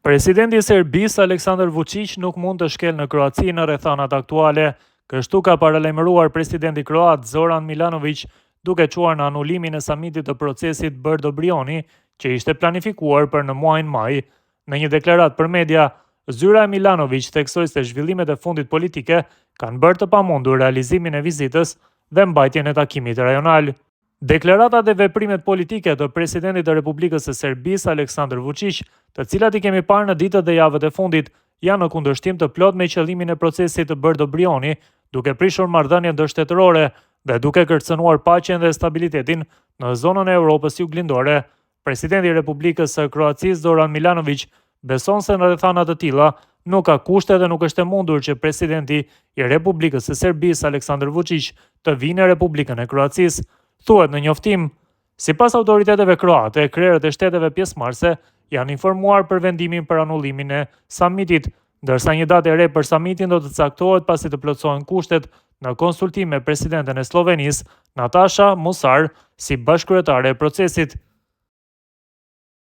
Presidenti i Serbisë Aleksandar Vučić nuk mund të shkel në Kroaci në rrethanat aktuale. Kështu ka paralajmëruar presidenti kroat Zoran Milanović, duke çuar në anulimin e samitit të procesit Brdo Brioni, që ishte planifikuar për në muajin maj. Në një deklaratë për media, zyra e Milanović theksoi se zhvillimet e fundit politike kanë bërë të pamundur realizimin e vizitës dhe mbajtjen e takimit rajonal. Deklaratat e veprimet politike të presidentit të Republikës së Serbisë Aleksandar Vučić, të cilat i kemi parë në ditët dhe javët e fundit, janë në kundërshtim të plot me qëllimin e procesit të Brdo Brioni, duke prishur marrëdhënie ndërshtetërore dhe duke kërcënuar paqen dhe stabilitetin në zonën e Europës juglindore. Presidenti i Republikës së Kroacisë Zoran Milanović beson se në rrethana të tilla nuk ka kushte dhe nuk është e mundur që presidenti i Republikës së Serbisë Aleksandar Vučić të vinë në Republikën e Kroacisë. Thuhet në njoftim, sipas autoriteteve kroate, krerët e shteteve pjesëmarrëse janë informuar për vendimin për anullimin e samitit, ndërsa një datë e re për samitin do të caktohet pasi të plotësohen kushtet në konsultim me presidenten e Slovenisë, Nataša Musar, si bashkëkryetare e procesit.